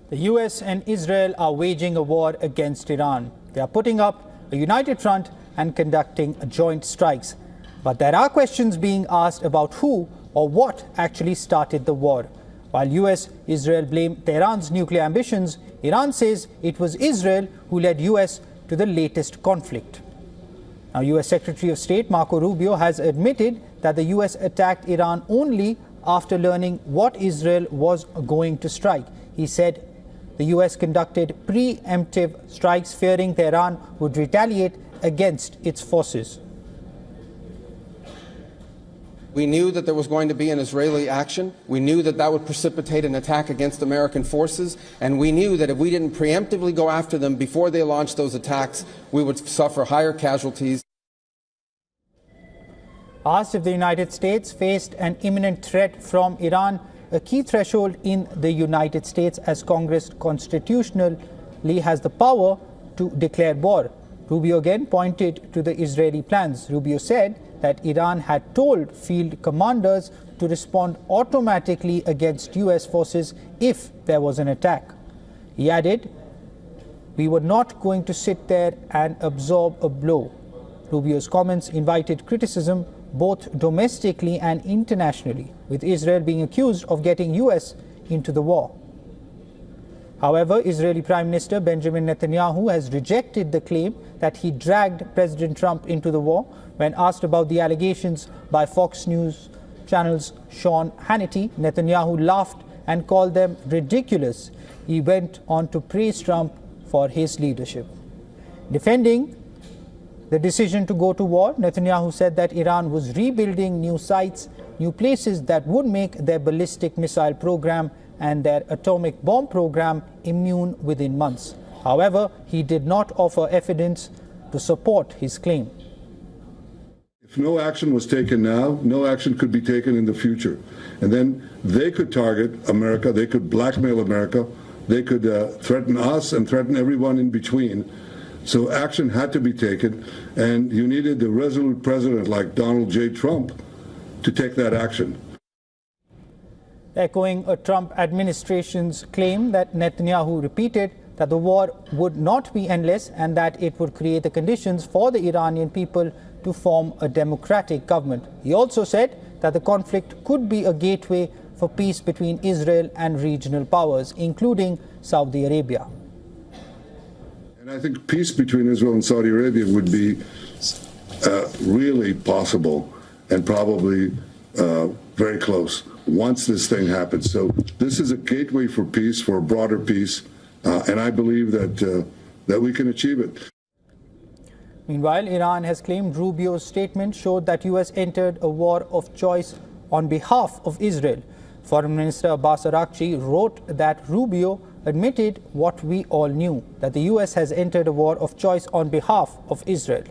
The US and Israel are waging a war against Iran. They are putting up a united front and conducting joint strikes. But there are questions being asked about who or what actually started the war. While Israel blame Tehran's nuclear ambitions, Iran says it was Israel who led US to the latest conflict. Now, US Secretary of State Marco Rubio has admitted that the US attacked Iran only after learning what Israel was going to strike. He said the US conducted preemptive strikes, fearing Tehran would retaliate against its forces. We knew that there was going to be an Israeli action. We knew that that would precipitate an attack against American forces. And we knew that if we didn't preemptively go after them before they launched those attacks, we would suffer higher casualties. Asked if the United States faced an imminent threat from Iran, a key threshold in the United States, as Congress constitutionally has the power to declare war. Rubio again pointed to the Israeli plans. Rubio said that Iran had told field commanders to respond automatically against US forces if there was an attack. He added, "We were not going to sit there and absorb a blow." Rubio's comments invited criticism both domestically and internationally, with Israel being accused of getting US into the war. However, Israeli Prime Minister Benjamin Netanyahu has rejected the claim that he dragged President Trump into the war. When asked about the allegations by Fox News channel's Sean Hannity, Netanyahu laughed and called them ridiculous. He went on to praise Trump for his leadership. Defending the decision to go to war, Netanyahu said that Iran was rebuilding new sites, new places that would make their ballistic missile program and their atomic bomb program immune within months. However, he did not offer evidence to support his claim. If no action was taken now, no action could be taken in the future. And then they could target America, they could blackmail America, they could threaten us and threaten everyone in between. So action had to be taken, and you needed a resolute president like Donald J. Trump to take that action. Echoing a Trump administration's claim that Netanyahu repeated that the war would not be endless and that it would create the conditions for the Iranian people to form a democratic government. He also said that the conflict could be a gateway for peace between Israel and regional powers, including Saudi Arabia. And I think peace between Israel and Saudi Arabia would be really possible and probably very close once this thing happens. So this is a gateway for peace, for a broader peace, and I believe that we can achieve it. Meanwhile, Iran has claimed Rubio's statement showed that US entered a war of choice on behalf of Israel. Foreign Minister Abbas Araghchi wrote that Rubio admitted what we all knew, that the US has entered a war of choice on behalf of Israel.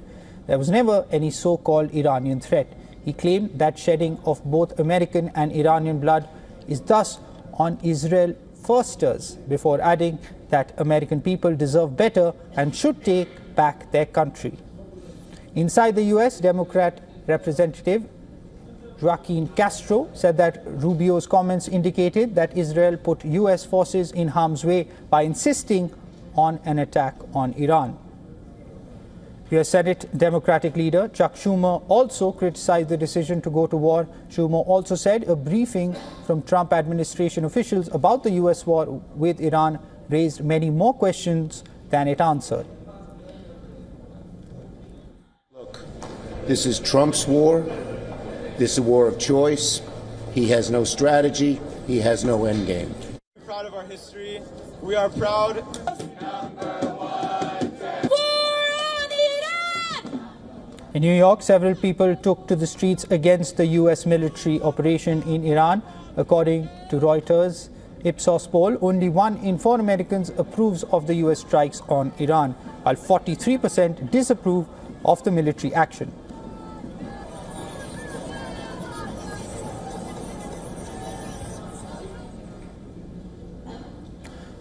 There was never any so-called Iranian threat. He claimed that shedding of both American and Iranian blood is thus on Israel firsters, before adding that American people deserve better and should take back their country. Inside the US, Democrat Representative Joaquin Castro said that Rubio's comments indicated that Israel put US forces in harm's way by insisting on an attack on Iran. US Senate Democratic leader Chuck Schumer also criticized the decision to go to war. Schumer also said a briefing from Trump administration officials about the US war with Iran raised many more questions than it answered. Look, this is Trump's war. This is a war of choice. He has no strategy. He has no endgame. We're proud of our history. We are proud. In New York, several people took to the streets against the US military operation in Iran. According to Reuters Ipsos poll, only 1 in 4 Americans approves of the US strikes on Iran, while 43% disapprove of the military action.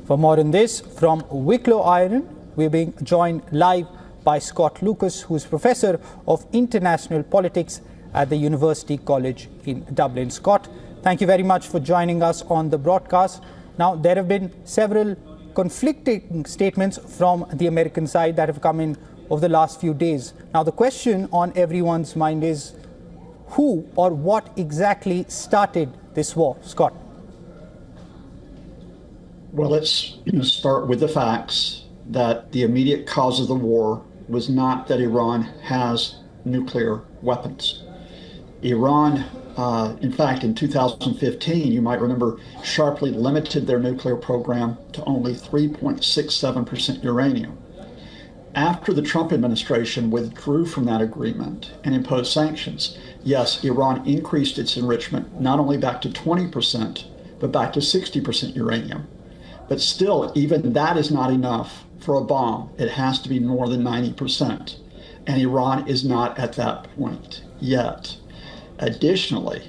For more on this, from Wicklow, Ireland, we're being joined live by Scott Lucas, who is Professor of International Politics at the University College in Dublin. Scott, thank you very much for joining us on the broadcast. Now, there have been several conflicting statements from the American side that have come in over the last few days. Now, the question on everyone's mind is who or what exactly started this war? Scott. Well, let's start with the facts that the immediate cause of the war was not that Iran has nuclear weapons. Iran, in fact, in 2015, you might remember, sharply limited their nuclear program to only 3.67% uranium. After the Trump administration withdrew from that agreement and imposed sanctions, yes, Iran increased its enrichment not only back to 20%, but back to 60% uranium. But still, even that is not enough for a bomb. It has to be more than 90%. And Iran is not at that point yet. Additionally,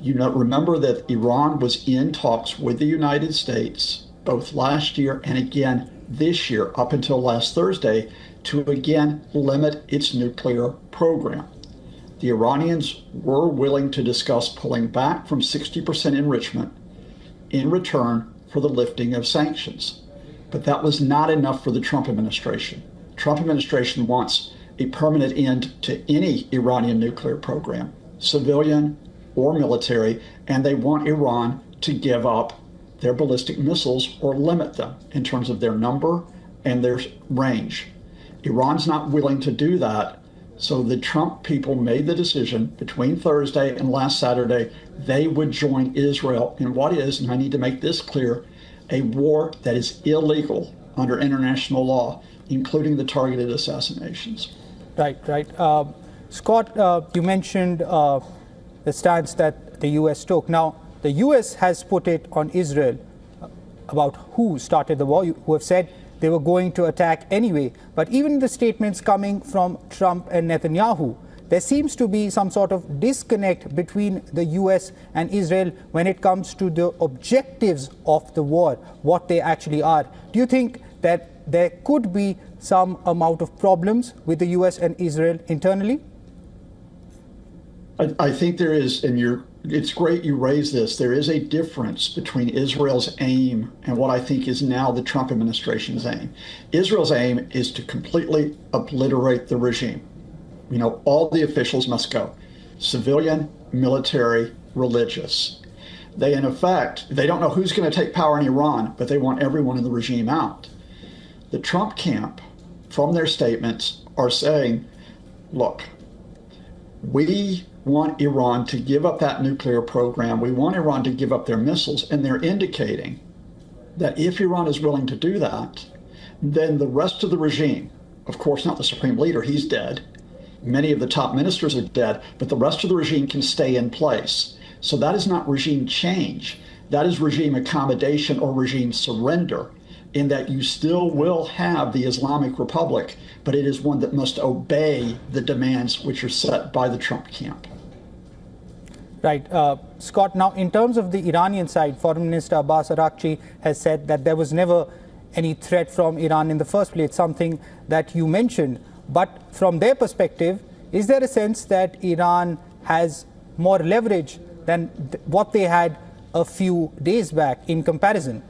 remember that Iran was in talks with the United States both last year and again this year, up until last Thursday, to again limit its nuclear program. The Iranians were willing to discuss pulling back from 60% enrichment in return for the lifting of sanctions. But that was not enough for the Trump administration. The Trump administration wants a permanent end to any Iranian nuclear program, civilian or military, and they want Iran to give up their ballistic missiles or limit them in terms of their number and their range. Iran's not willing to do that, so the Trump people made the decision between Thursday and last Saturday they would join Israel in what is, and I need to make this clear, a war that is illegal under international law, including the targeted assassinations. Right. Scott, you mentioned the stance that the U.S. took. Now, the U.S. has put it on Israel about who started the war, who have said they were going to attack anyway. But even the statements coming from Trump and Netanyahu, there seems to be some sort of disconnect between the U.S. and Israel when it comes to the objectives of the war, what they actually are. Do you think that there could be some amount of problems with the U.S. and Israel internally? I think there is, and it's great you raise this. There is a difference between Israel's aim and what I think is now the Trump administration's aim. Israel's aim is to completely obliterate the regime. All the officials must go. Civilian, military, religious. They, in effect, they don't know who's going to take power in Iran, but they want everyone in the regime out. The Trump camp, from their statements, are saying, look, we want Iran to give up that nuclear program. We want Iran to give up their missiles. And they're indicating that if Iran is willing to do that, then the rest of the regime, of course, not the supreme leader, he's dead. Many of the top ministers are dead, but the rest of the regime can stay in place. So that is not regime change. That is regime accommodation or regime surrender, in that you still will have the Islamic Republic, but it is one that must obey the demands which are set by the Trump camp. Right. Scott, now in terms of the Iranian side, Foreign Minister Abbas Araghchi has said that there was never any threat from Iran in the first place, something that you mentioned. But from their perspective, is there a sense that Iran has more leverage than what they had a few days back in comparison?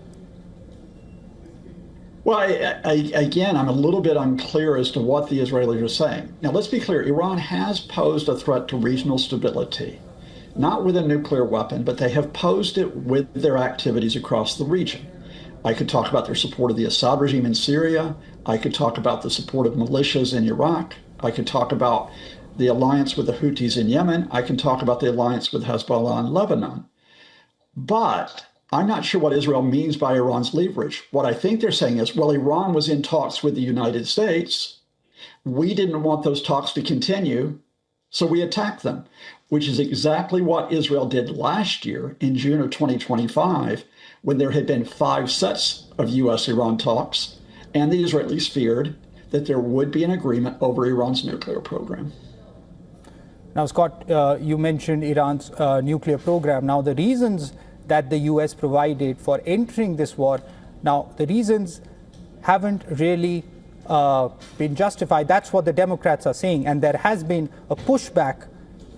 Well, again, I'm a little bit unclear as to what the Israelis are saying. Now, let's be clear. Iran has posed a threat to regional stability, not with a nuclear weapon, but they have posed it with their activities across the region. I could talk about their support of the Assad regime in Syria. I could talk about the support of militias in Iraq. I could talk about the alliance with the Houthis in Yemen. I can talk about the alliance with Hezbollah in Lebanon. But I'm not sure what Israel means by Iran's leverage. What I think they're saying is, well, Iran was in talks with the United States. We didn't want those talks to continue, so we attacked them, which is exactly what Israel did last year in June of 2025, when there had been 5 sets of U.S.-Iran talks, and the Israelis feared that there would be an agreement over Iran's nuclear program. Now, Scott, you mentioned Iran's nuclear program. Now, the reasons that the U.S. provided for entering this war, now the reasons haven't really been justified. That's what the Democrats are saying. And there has been a pushback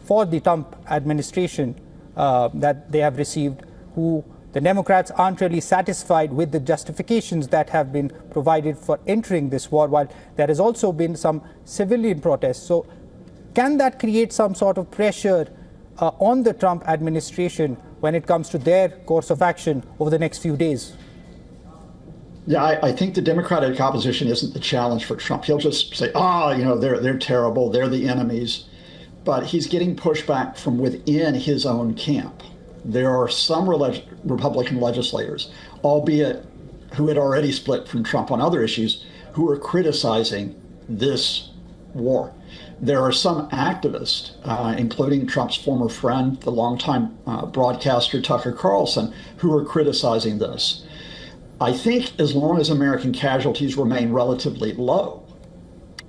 for the Trump administration that they have received, who the Democrats aren't really satisfied with the justifications that have been provided for entering this war, while there has also been some civilian protests. So can that create some sort of pressure on the Trump administration when it comes to their course of action over the next few days? Yeah, I think the Democratic opposition isn't the challenge for Trump. He'll just say, they're terrible, they're the enemies. But he's getting pushback from within his own camp. There are some Republican legislators, albeit who had already split from Trump on other issues, who are criticizing this war. There are some activists, including Trump's former friend, the longtime broadcaster Tucker Carlson, who are criticizing this. I think as long as American casualties remain relatively low,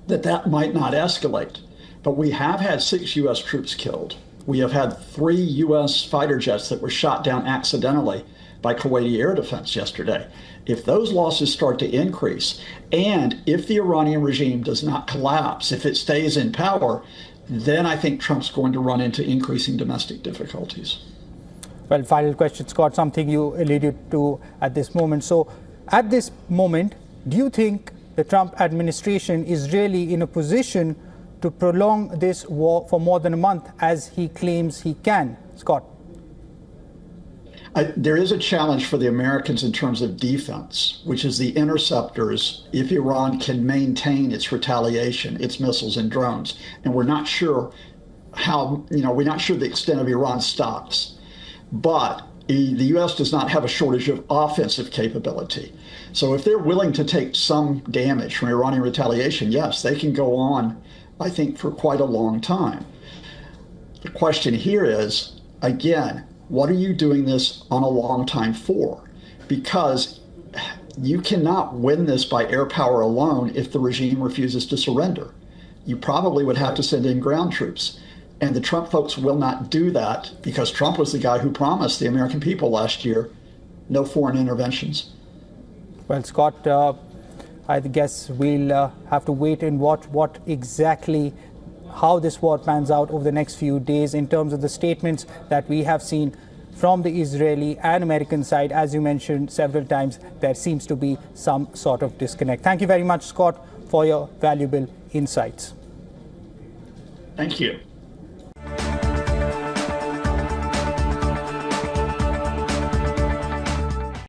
that might not escalate. But we have had 6 U.S. troops killed. We have had 3 U.S. fighter jets that were shot down accidentally by Kuwaiti air defense yesterday. If those losses start to increase, and if the Iranian regime does not collapse, if it stays in power, then I think Trump's going to run into increasing domestic difficulties. Well, final question, Scott, something you alluded to at this moment. So at this moment, do you think the Trump administration is really in a position to prolong this war for more than a month, as he claims he can? Scott? There is a challenge for the Americans in terms of defense, which is the interceptors, if Iran can maintain its retaliation, its missiles and drones. And we're not sure we're not sure the extent of Iran's stops. But the U.S. does not have a shortage of offensive capability. So if they're willing to take some damage from Iranian retaliation, yes, they can go on, I think, for quite a long time. The question here is, again, what are you doing this on a long time for? Because you cannot win this by air power alone if the regime refuses to surrender. You probably would have to send in ground troops. And the Trump folks will not do that because Trump was the guy who promised the American people last year no foreign interventions. Well, Scott, I guess we'll have to wait and watch what exactly, how this war pans out over the next few days in terms of the statements that we have seen from the Israeli and American side. As you mentioned several times, there seems to be some sort of disconnect. Thank you very much, Scott, for your valuable insights. Thank you.